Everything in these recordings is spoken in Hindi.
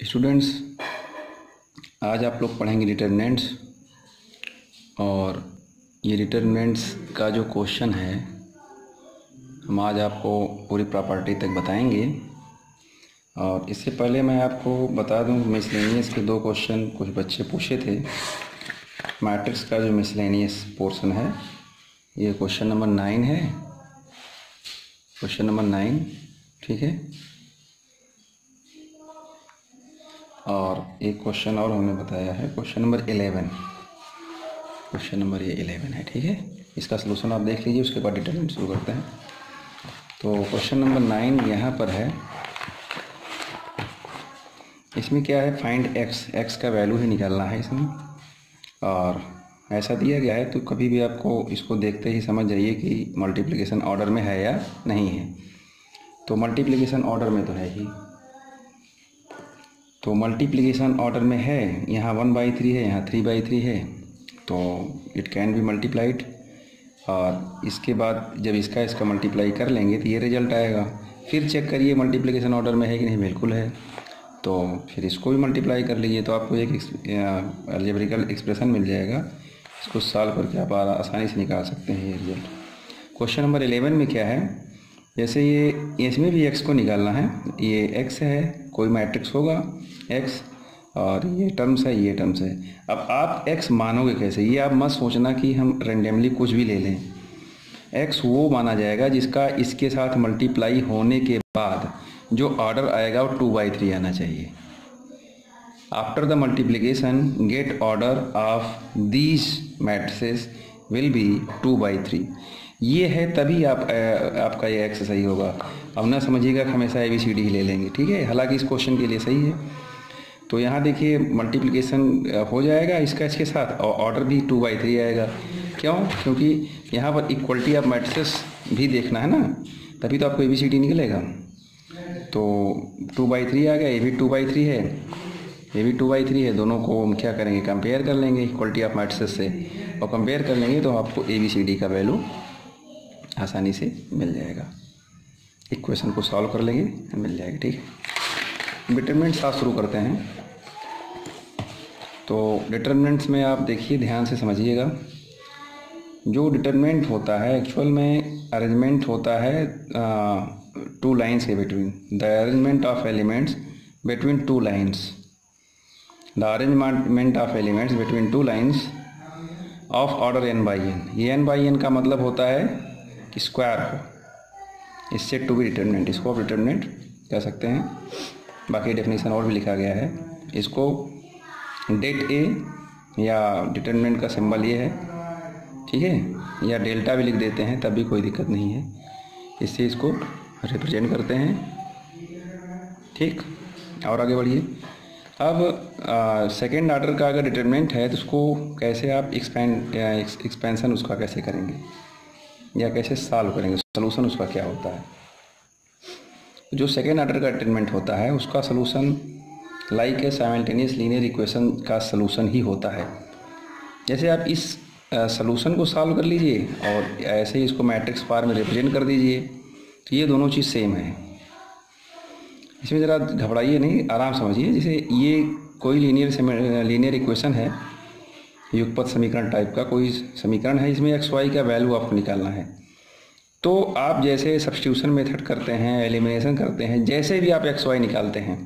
स्टूडेंट्स, आज आप लोग पढ़ेंगे डिटर्मिनेंट्स। और ये डिटर्मिनेंट्स का जो क्वेश्चन है हम आज आपको पूरी प्रॉपर्टी तक बताएंगे। और इससे पहले मैं आपको बता दूं, मिसलेनियस के दो क्वेश्चन कुछ बच्चे पूछे थे। मैट्रिक्स का जो मिसलेनियस पोर्शन है ये क्वेश्चन नंबर 9 है, क्वेश्चन नंबर 9, ठीक है। और एक क्वेश्चन और हमने बताया है, क्वेश्चन नंबर 11, क्वेश्चन नंबर ये 11 है, ठीक है। इसका सलूशन आप देख लीजिए, उसके बाद डिटरमिनेंट शुरू करते हैं। तो क्वेश्चन नंबर 9 यहाँ पर है। इसमें क्या है, फाइंड एक्स का वैल्यू ही निकालना है इसमें। और ऐसा दिया गया है तो कभी भी आपको इसको देखते ही समझ जाइए कि मल्टीप्लिकेशन ऑर्डर में है या नहीं है। तो मल्टीप्लिकेशन ऑर्डर में तो है ही, तो मल्टीप्लिकेशन ऑर्डर में है। यहाँ 1/3 है, यहाँ 3/3 है, तो इट कैन बी मल्टीप्लाइड। और इसके बाद जब इसका मल्टीप्लाई कर लेंगे तो ये रिजल्ट आएगा। फिर चेक करिए मल्टीप्लिकेशन ऑर्डर में है कि नहीं, बिल्कुल है, तो फिर इसको भी मल्टीप्लाई कर लीजिए, तो आपको एक अलजेब्रिकल एक्सप्रेशन मिल जाएगा। इसको सॉल्व करके आप आसानी से निकाल सकते हैं ये रिजल्ट। क्वेश्चन नंबर 11 में क्या है, जैसे ये इसमें भी x को निकालना है। ये x है, कोई मैट्रिक्स होगा x, और ये टर्म्स है, ये टर्म्स है। अब आप x मानोगे कैसे, ये आप मत सोचना कि हम रेंडमली कुछ भी ले लें। x वो माना जाएगा जिसका इसके साथ मल्टीप्लाई होने के बाद जो ऑर्डर आएगा वो 2/3 आना चाहिए। After the multiplication gate order of these matrices will be 2/3। ये है, तभी आपका ये एक्स सही होगा। अब ना समझिएगा कि हमेशा ABCD ही ले लेंगे, ठीक है। हालांकि इस क्वेश्चन के लिए सही है। तो यहाँ देखिए मल्टीप्लिकेशन हो जाएगा इसके साथ, और ऑर्डर भी 2/3 आएगा। क्यों? क्योंकि यहाँ पर इक्वलिटी ऑफ मैट्रिसेस भी देखना है ना, तभी तो आपको ABCD निकलेगा। तो 2/3 आ गया, ये भी 2/3 है, ये भी 2/3 है। दोनों को हम क्या करेंगे, कंपेयर कर लेंगे इक्वलिटी ऑफ मैट्रिसेस से, और कंपेयर कर लेंगे तो आपको ABCD का वैल्यू आसानी से मिल जाएगा। इक्वेशन को सॉल्व कर लेंगे, मिल जाएगा, ठीक है। डिटरमिनेंट्स साथ शुरू करते हैं। तो डिटरमिनेंट्स में आप देखिए, ध्यान से समझिएगा। जो डिटरमिनेंट होता है एक्चुअल में अरेंजमेंट होता है 2 लाइन्स के between, the arrangement of elements between 2 lines, the arrangement of elements between 2 lines of order n/n। ये n/n का मतलब होता है कि स्क्वायर हो, इससे टू बी डिटरमिनेंट, इसको आप डिटरमिनेंट कह सकते हैं। बाकी डेफिनेशन और भी लिखा गया है। इसको डेट ए या डिटरमिनेंट का सिंबल ये है, ठीक है, या डेल्टा भी लिख देते हैं तब भी कोई दिक्कत नहीं है। इससे इसको रिप्रेजेंट करते हैं, ठीक। और आगे बढ़िए। अब सेकेंड ऑर्डर का अगर डिटरमिनेंट है तो उसको कैसे आप एक्सपेंशन उसका कैसे करेंगे या कैसे सॉल्व करेंगे, सलूशन उसका क्या होता है। जो सेकेंड ऑर्डर का डिटरमिनेंट होता है उसका solution like a simultaneous linear equation का सलूशन ही होता है। जैसे आप इस सलूशन को सॉल्व कर लीजिए और ऐसे ही इसको मैट्रिक्स फॉर्म में रिप्रेजेंट कर दीजिए, तो ये दोनों चीज़ सेम है। इसमें ज़रा घबराइए नहीं, आराम समझिए। जैसे ये कोई लीनियर इक्वेशन है, युगपत समीकरण टाइप का कोई समीकरण है, इसमें XY का वैल्यू आपको निकालना है। तो आप जैसे सब्स्टिट्यूशन मेथड करते हैं, एलिमिनेशन करते हैं, जैसे भी आप XY निकालते हैं,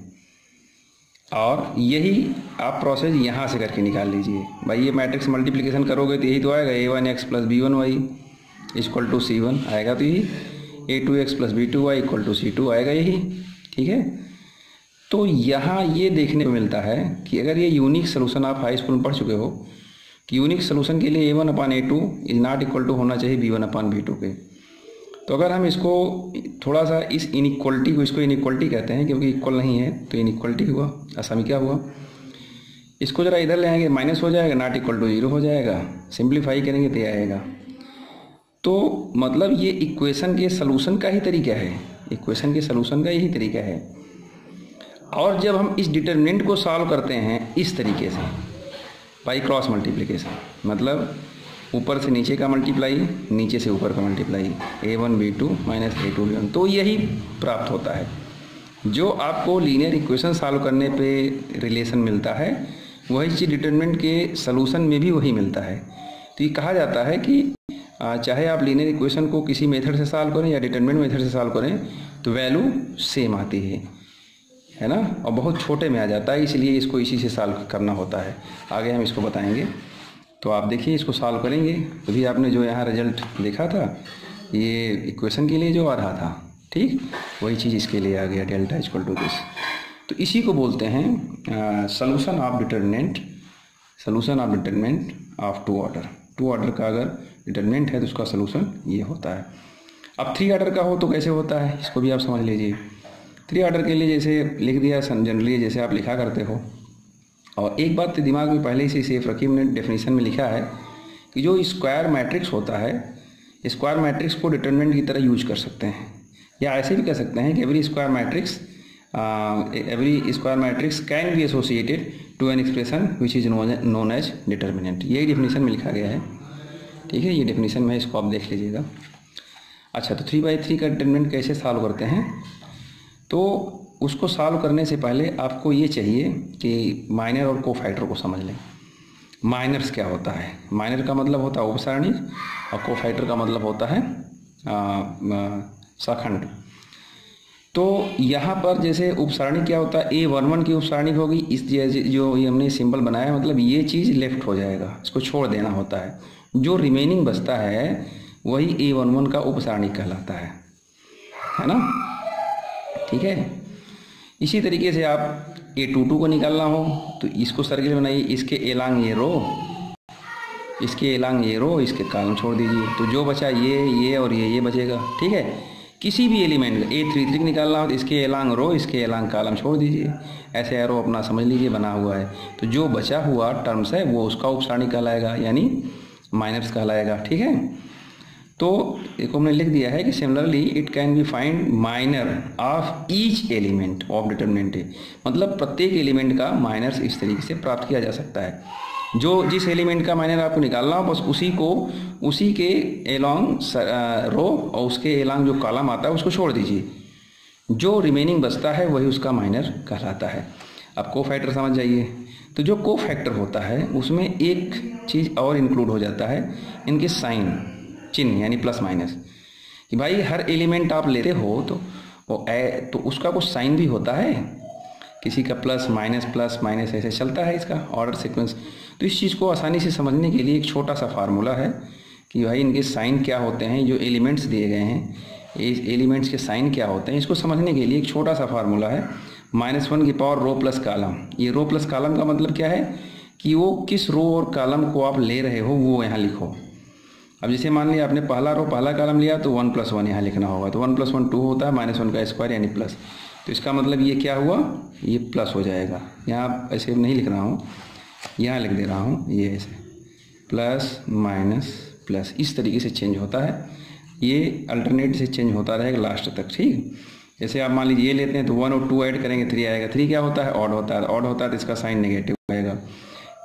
और यही आप प्रोसेस यहाँ से करके निकाल लीजिए। भाई ये मैट्रिक्स मल्टीप्लिकेशन करोगे तो यही तो आएगा, A1x + B1y = C1 आएगा, तो यही A2x + B2y = C2 आएगा, यही, ठीक है। तो यहाँ ये देखने को मिलता है कि अगर ये यूनिक सोल्यूशन आप हाई स्कूल में पढ़ चुके हो कि यूनिक सोल्यूशन के लिए A1/A2 is not equal to होना चाहिए B1/B2 के। तो अगर हम इसको थोड़ा सा इस इनइक्वलिटी को, इसको इनइक्वलिटी कहते हैं क्योंकि इक्वल नहीं है, तो इनइक्वलिटी हुआ, असमी क्या हुआ, इसको ज़रा इधर ले आएंगे, माइनस हो जाएगा, नॉट इक्वल टू 0 हो जाएगा, सिंप्लीफाई करेंगे तो ये आएगा। तो मतलब ये इक्वेशन के सलूशन का ही तरीका है, इक्वेशन के सलूशन का यही तरीका है। और जब हम इस डिटरमिनेंट को सॉल्व करते हैं इस तरीके से, बाई क्रॉस मल्टीप्लिकेशन, मतलब ऊपर से नीचे का मल्टीप्लाई, नीचे से ऊपर का multiply, A1 B2 - A2 B1, तो यही प्राप्त होता है। जो आपको लीनियर इक्वेशन सॉल्व करने पे रिलेशन मिलता है वही चीज़ डिटरमिनेंट के सलूशन में भी वही मिलता है। तो ये कहा जाता है कि चाहे आप लीनियर इक्वेशन को किसी मेथड से सॉल्व करें या डिटरमिनेंट मेथड से सॉल्व करें तो वैल्यू सेम आती है ना, और बहुत छोटे में आ जाता है, इसलिए इसको इसी से सॉल्व करना होता है। आगे हम इसको बताएंगे। तो आप देखिए इसको सॉल्व करेंगे तो भी आपने जो यहाँ रिजल्ट देखा था ये इक्वेशन के लिए जो आ रहा था, ठीक वही चीज़ इसके लिए आ गया, डेल्टा इक्वल टू दिस। तो इसी को बोलते हैं solution of determinant of two order. Two order का अगर डिटरमिनेंट है तो उसका सॉल्यूशन ये होता है। अब थ्री ऑर्डर का हो तो कैसे होता है इसको भी आप समझ लीजिए। थ्री ऑर्डर के लिए जैसे लिख दिया जनरली जैसे आप लिखा करते हो, और एक बात दिमाग में पहले से सेफ रखी, हमने डेफिनेशन में लिखा है कि जो स्क्वायर मैट्रिक्स होता है, स्क्वायर मैट्रिक्स को डिटरमिनेंट की तरह यूज कर सकते हैं, या ऐसे भी कह सकते हैं कि every square matrix can be associated to an expression which is known as determinant. यही डेफिनेशन में लिखा गया है, ठीक है, ये डेफिनेशन में है, इसको आप देख लीजिएगा। अच्छा, तो 3/3 का डिटरमिनेंट कैसे सॉल्व करते हैं, तो उसको सॉल्व करने से पहले आपको ये चाहिए कि माइनर और कोफैक्टर को समझ लें। माइनर्स क्या होता है? माइनर का मतलब होता है उपसारणी और कोफैक्टर का मतलब होता है शाखंड। तो यहाँ पर जैसे उपसारणी क्या होता है, A11 की उपसारणी होगी, इस जो ये हमने सिंबल बनाया मतलब ये चीज़ लेफ्ट हो जाएगा, इसको छोड़ देना होता है। जो रिमेनिंग बचता है वही A11 का उपसारणी कहलाता है ना, ठीक है। इसी तरीके से आप A22 को निकालना हो तो इसको सर्किल बनाइए, इसके एलांग ये रो, इसके एलांग ये रो, इसके कॉलम छोड़ दीजिए, तो जो बचा ये और ये बचेगा, ठीक है। किसी भी एलिमेंट का A33 निकालना हो तो इसके एलांग रो, इसके एलांग कॉलम छोड़ दीजिए, ऐसे एरो अपना समझ लीजिए बना हुआ है। तो जो बचा हुआ टर्म्स है वो उसका उपसारणी कहलाएगा, यानी माइनर्स कहलाएगा, ठीक है। तो एक हमने लिख दिया है कि similarly it can be find minor of each element of determinant, मतलब प्रत्येक एलिमेंट का माइनर्स इस तरीके से प्राप्त किया जा सकता है। जो जिस एलिमेंट का माइनर आपको निकालना हो बस उसी के एलॉन्ग रो और उसके एलॉन्ग जो कॉलम आता है उसको छोड़ दीजिए, जो रिमेनिंग बचता है वही उसका माइनर कहलाता है। अब कोफैक्टर समझ जाइए। तो जो कोफैक्टर होता है उसमें एक चीज़ और इंक्लूड हो जाता है, इनके साइन, चिन्ह, यानी प्लस माइनस, कि भाई हर एलिमेंट आप लेते हो तो उसका कुछ साइन भी होता है, किसी का प्लस माइनस ऐसे चलता है इसका ऑर्डर सीक्वेंस। तो इस चीज़ को आसानी से समझने के लिए एक छोटा सा फार्मूला है कि भाई इनके साइन क्या होते हैं, जो एलिमेंट्स दिए गए हैं इस एलिमेंट्स के साइन क्या होते हैं, इसको समझने के लिए एक छोटा सा फार्मूला है, -1 की पावर रो प्लस कॉलम। ये रो प्लस कॉलम का मतलब क्या है कि वो किस रो और कॉलम को आप ले रहे हो वो यहाँ लिखो। अब जैसे मान लिया आपने पहला रो पहला कॉलम लिया तो 1 + 1 यहाँ लिखना होगा, तो 1 + 1 2 होता है, -1 का स्क्वायर यानी प्लस। तो इसका मतलब ये क्या हुआ, ये प्लस हो जाएगा। यहाँ ऐसे नहीं लिख रहा हूँ, यहाँ लिख दे रहा हूँ, ये ऐसे प्लस माइनस प्लस इस तरीके से चेंज होता है, ये अल्टरनेट से चेंज होता रहेगा लास्ट तक, ठीक। जैसे आप मान लीजिए ये लेते हैं तो 1 और 2 ऐड करेंगे 3 आएगा। 3 क्या होता है, ऑड होता है, ऑड होता है तो इसका साइन नेगेटिव आएगा।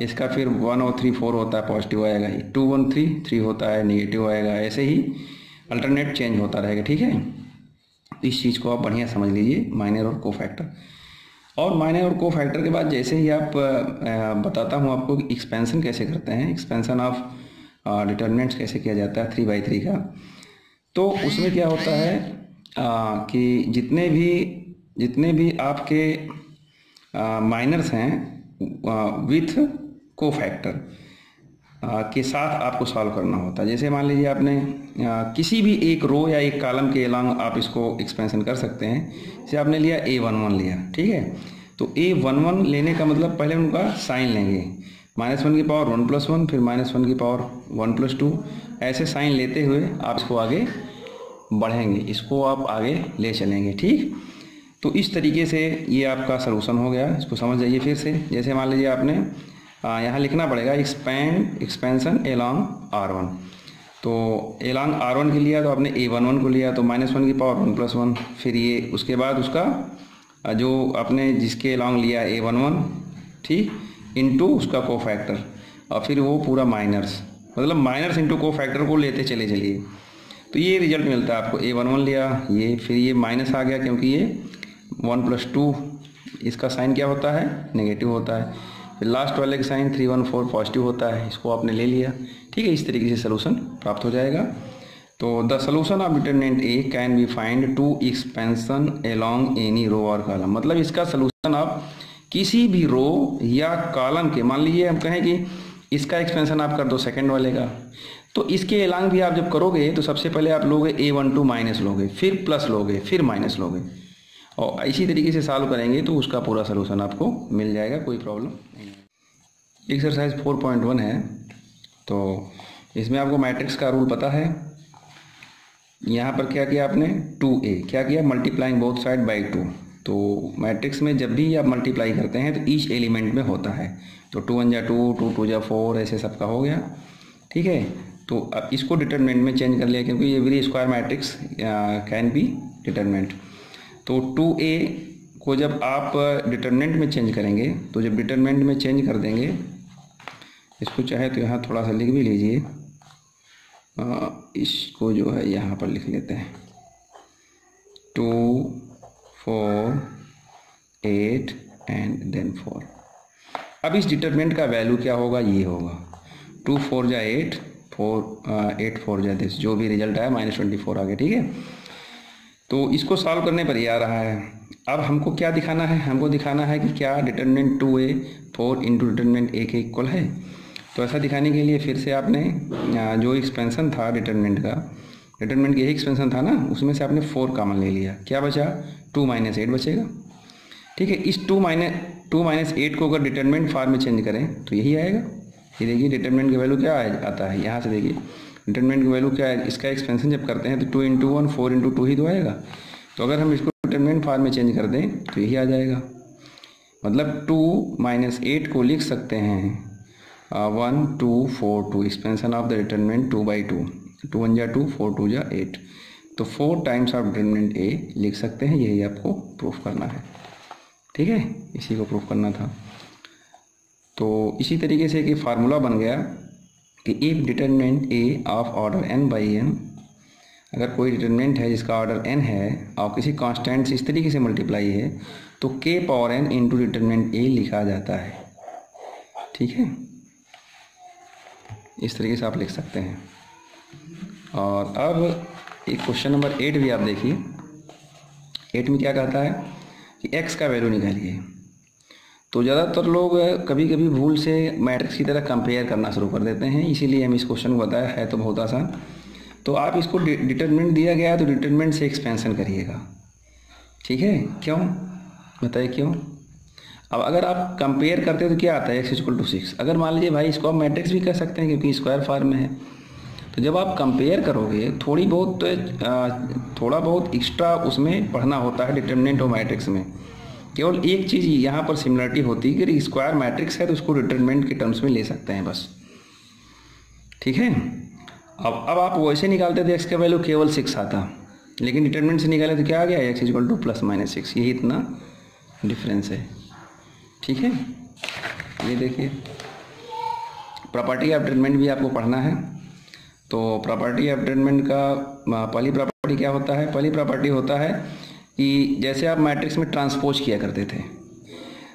इसका फिर 1 और 3 4 होता है, पॉजिटिव आएगा। 2 1 3 3 होता है, नेगेटिव आएगा। ऐसे ही अल्टरनेट चेंज होता रहेगा, ठीक है। इस चीज़ को आप बढ़िया समझ लीजिए, माइनर और कोफैक्टर। और माइनर और कोफैक्टर के बाद जैसे ही आप बताता हूँ आपको कि एक्सपेंशन कैसे करते हैं, एक्सपेंशन ऑफ डिटरमिनेंट्स कैसे किया जाता है 3/3 का। तो उसमें क्या होता है कि जितने भी आपके माइनर्स हैं विथ कोफैक्टर के साथ आपको सॉल्व करना होता है। जैसे मान लीजिए आपने किसी भी एक रो या एक कॉलम के अलॉन्ग आप इसको एक्सपेंशन कर सकते हैं। जैसे आपने लिया A11 लिया, ठीक है। तो A11 लेने का मतलब पहले उनका साइन लेंगे, -1 की पावर 1 + 1, फिर -1 की पावर 1 + 2, ऐसे साइन लेते हुए आप इसको आगे बढ़ेंगे, इसको आप आगे ले चलेंगे, ठीक। तो इस तरीके से ये आपका सलूशन हो गया, इसको समझ जाइए फिर से। जैसे मान लीजिए आपने यहाँ लिखना पड़ेगा एक्सपेंशन एलॉन्ग R1। तो एलॉन्ग R1 के लिया तो आपने A11 को लिया तो -1 की पावर 1 + 1, फिर ये उसके बाद उसका जो आपने जिसके एलॉन्ग लिया A11, ठीक, इनटू उसका कोफैक्टर, और फिर वो पूरा माइनर्स, मतलब माइनर्स इनटू कोफैक्टर को लेते चले चलिए। तो ये रिजल्ट मिलता है आपको। A11 लिया ये, फिर ये माइनस आ गया क्योंकि ये 1 + 2 इसका साइन क्या होता है, नेगेटिव होता है। फिर लास्ट वाले का साइन 3, 1, 4 पॉजिटिव होता है, इसको आपने ले लिया। ठीक है, इस तरीके से सोल्यूशन प्राप्त हो जाएगा। तो the solution of determinant A can be find to expansion along any row और कॉलम। मतलब इसका सोल्यूशन आप किसी भी रो या कॉलम के, मान लीजिए हम कहें कि इसका एक्सपेंशन आप कर दो सेकंड वाले का, तो इसके अलोंग भी आप जब करोगे तो सबसे पहले आप लोगे A12 माइनस लोगे, फिर प्लस लोगे, फिर माइनस लोगे, और इसी तरीके से सॉल्व करेंगे तो उसका पूरा सोल्यूशन आपको मिल जाएगा, कोई प्रॉब्लम नहीं। एक्सरसाइज 4.1 है, तो इसमें आपको मैट्रिक्स का रूल पता है। यहाँ पर क्या किया आपने, 2a क्या किया, मल्टीप्लाइंग बोथ साइड बाई 2। तो मैट्रिक्स में जब भी आप मल्टीप्लाई करते हैं तो ईच एलिमेंट में होता है, तो 2 1 जा 2, 2 2 जा 4, ऐसे सबका हो गया। ठीक है, तो अब इसको डिटरमिनेंट में चेंज कर लिया, क्योंकि every square matrix can B determinant. तो 2a को जब आप डिटरमिनेंट में चेंज करेंगे, तो जब डिटरमिनेंट में चेंज कर देंगे, इसको चाहे तो यहाँ थोड़ा सा लिख भी लीजिए, इसको जो है यहाँ पर लिख लेते हैं 2 4 8 एंड देन 4। अब इस डिटरमिनेंट का वैल्यू क्या होगा, ये होगा 2 4 जा 8, 8 4 जा 10, जो भी रिजल्ट आया -24 आ गया। ठीक है, तो इसको सॉल्व करने पर ये आ रहा है। अब हमको क्या दिखाना है, हमको दिखाना है कि क्या determinant 2a 4 into determinant a के इक्वल है। तो ऐसा दिखाने के लिए फिर से आपने जो एक्सपेंशन था डिटरमिनेंट का, डिटरमिनेंट का यही एक्सपेंशन था ना, उसमें से आपने 4 कॉमन ले लिया, क्या बचा 2 - 8 बचेगा। ठीक है, इस 2 - 8 को अगर डिटरमिनेंट फॉर्म में चेंज करें तो यही आएगा। ये देखिए डिटरमिनेंट का वैल्यू क्या आता है, यहाँ से देखिए डिटरमिनेंट का वैल्यू क्या है, इसका एक्सपेंशन जब करते हैं तो 2 × 1 4 × 2 ही तो आएगा। तो अगर हम इसको डिटरमिनेंट फॉर्म में चेंज कर दें तो यही आ जाएगा। मतलब 2 - 8 को लिख सकते हैं 1 2 4 2, एक्सपेंशन ऑफ द डिटरमिनेंट 2/2, 2 1 जा 2, 4 2 जा 8, तो 4 टाइम्स ऑफ डिटरमिनेंट a लिख सकते हैं। यही आपको प्रूफ करना है। ठीक है, इसी को प्रूफ करना था। तो इसी तरीके से एक फार्मूला बन गया कि if determinant a of order n/n, अगर कोई डिटरमिनेंट है जिसका ऑर्डर n है और किसी कांस्टेंट से इस तरीके से मल्टीप्लाई है, तो k⁴n इंटू डिटरमिनेंट a लिखा जाता है। ठीक है, इस तरीके से आप लिख सकते हैं। और अब एक क्वेश्चन नंबर 8 भी आप देखिए। 8 में क्या कहता है कि x का वैल्यू निकालिए। तो ज़्यादातर लोग कभी कभी भूल से मैट्रिक्स की तरह कंपेयर करना शुरू कर देते हैं, इसीलिए हम इस क्वेश्चन को बताया है, तो बहुत आसान। तो आप इसको डिटरमिनेंट दिया गया है तो डिटरमिनेंट से एक्सपेंशन करिएगा। ठीक है, क्यों बताइए क्यों। अब अगर आप कंपेयर करते हो तो क्या आता है, x = 6। अगर मान लीजिए भाई इसको आप मैट्रिक्स भी कह सकते हैं क्योंकि स्क्वायर फॉर्म में है, तो जब आप कंपेयर करोगे थोड़ा बहुत एक्स्ट्रा उसमें पढ़ना होता है डिटरमिनेंट और मैट्रिक्स में। केवल एक चीज़ यहाँ पर सिमिलरिटी होती है कि स्क्वायर मैट्रिक्स है तो उसको डिटरमिनेंट के टर्म्स में ले सकते हैं बस। ठीक है, अब आप वैसे निकालते थे x का वैल्यू केवल 6 आता, लेकिन डिटरमिनेंट से निकाले तो क्या आ गया, x = +- 6। यही इतना डिफरेंस है। ठीक है, ये देखिए प्रॉपर्टी ऑफ डिटरमिनेंट भी आपको पढ़ना है। तो प्रॉपर्टी ऑफ डिटरमिनेंट का पहली प्रॉपर्टी क्या होता है, पहली प्रॉपर्टी होता है कि जैसे आप मैट्रिक्स में ट्रांसपोज किया करते थे,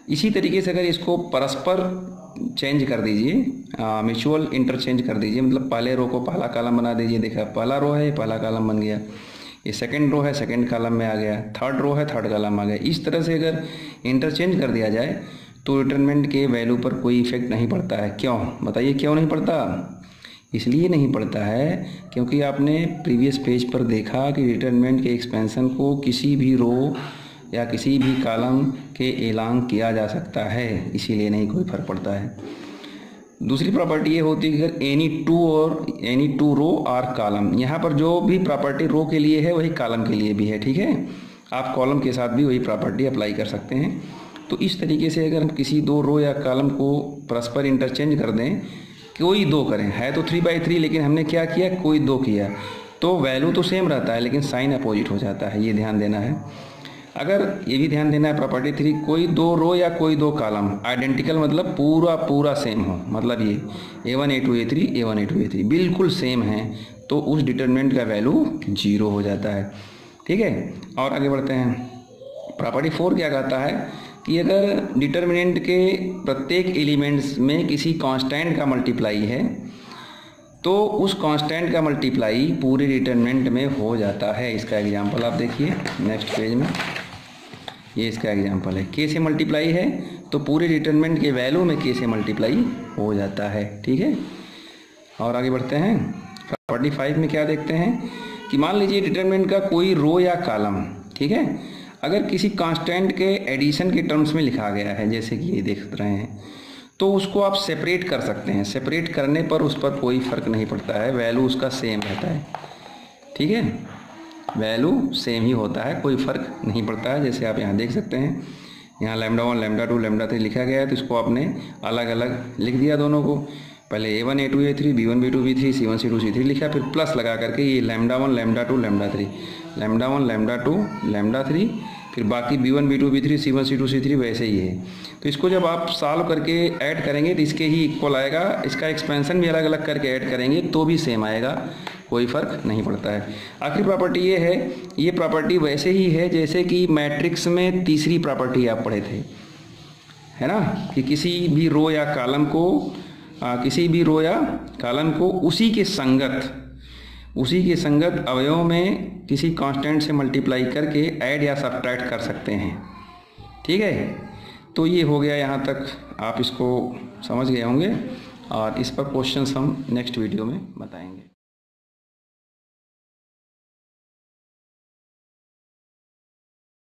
इसी तरीके से अगर इसको परस्पर चेंज कर दीजिए, म्यूचुअल इंटरचेंज कर दीजिए, मतलब पहले रो को पहला कॉलम बना दीजिए। देखा, पहला रो है, पहला कॉलम बन गया, ये सेकंड रो है, सेकंड कॉलम में आ गया, थर्ड रो है, थर्ड कॉलम आ गया। इस तरह से अगर इंटरचेंज कर दिया जाए तो डिटरमिनेंट के वैल्यू पर कोई इफेक्ट नहीं पड़ता है। क्यों बताइए, क्यों नहीं पड़ता? इसलिए नहीं पड़ता है क्योंकि आपने प्रीवियस पेज पर देखा कि डिटरमिनेंट के एक्सपेंशन को किसी भी रो या किसी भी कॉलम के एलांग किया जा सकता है, इसीलिए नहीं कोई फर्क पड़ता है। दूसरी प्रॉपर्टी ये होती है कि अगर एनी टू रो और कॉलम, यहाँ पर जो भी प्रॉपर्टी रो के लिए है वही कॉलम के लिए भी है। ठीक है, आप कॉलम के साथ भी वही प्रॉपर्टी अप्लाई कर सकते हैं। तो इस तरीके से अगर हम किसी दो रो या कॉलम को परस्पर इंटरचेंज कर दें, कोई दो करें, है तो 3/3, लेकिन हमने क्या किया, कोई दो किया, तो वैल्यू तो सेम रहता है लेकिन साइन अपोजिट हो जाता है, ये ध्यान देना है। अगर ये भी ध्यान देना है प्रॉपर्टी 3, कोई दो रो या कोई दो कॉलम आइडेंटिकल मतलब पूरा सेम हो, मतलब ये A1 A2 A3 A1 A2 A3 बिल्कुल सेम है, तो उस डिटरमिनेंट का वैल्यू 0 हो जाता है। ठीक है, और आगे बढ़ते हैं। प्रॉपर्टी 4 क्या कहता है कि अगर डिटर्मिनेंट के प्रत्येक एलिमेंट्स में किसी कांस्टेंट का मल्टीप्लाई है तो उस कांस्टेंट का मल्टीप्लाई पूरे डिटर्मिनेंट में हो जाता है। इसका एग्जांपल आप देखिए नेक्स्ट पेज में, ये इसका एग्जांपल है। के से मल्टीप्लाई है तो पूरे डिटर्मिनेंट के वैल्यू में के से मल्टीप्लाई हो जाता है, ठीक है। और आगे बढ़ते हैं। प्रॉपर्टी 5 में क्या देखते हैं कि मान लीजिए डिटर्मिनेंट का कोई रो या कॉलम, ठीक है, अगर किसी कांस्टेंट के एडिशन के टर्म्स में लिखा गया है, जैसे कि ये देख रहे हैं, तो उसको आप सेपरेट कर सकते हैं। सेपरेट करने पर उस पर कोई फ़र्क नहीं पड़ता है, वैल्यू उसका सेम रहता है, ठीक है, वैल्यू सेम ही होता है, कोई फ़र्क नहीं पड़ता है। जैसे आप यहाँ देख सकते हैं, यहाँ λ1 λ2 λ3 लिखा गया है, तो इसको आपने अलग अलग लिख दिया दोनों को। पहले a1 a2 a3 b1 b2 b3 c1 c2 c3 लिखा, फिर प्लस लगा करके ये λ1 λ2 λ3 λ1 λ2 λ3, फिर बाकी b1 b2 b3 c1 c2 c3 वैसे ही है। तो इसको जब आप सॉल्व करके ऐड करेंगे तो इसके ही इक्वल आएगा। इसका एक्सपेंशन भी अलग अलग करके ऐड करेंगे तो भी सेम आएगा, कोई फ़र्क नहीं पड़ता है। आखिरी प्रॉपर्टी ये है, ये प्रॉपर्टी वैसे ही है जैसे कि मैट्रिक्स में तीसरी प्रॉपर्टी आप पढ़े थे, है ना, कि किसी भी रो या कॉलम को उसी के संगत अवयव में किसी कांस्टेंट से मल्टीप्लाई करके ऐड या सब्ट्रैक्ट कर सकते हैं, ठीक है। तो ये हो गया, यहाँ तक आप इसको समझ गए होंगे और इस पर क्वेश्चंस हम नेक्स्ट वीडियो में बताएंगे।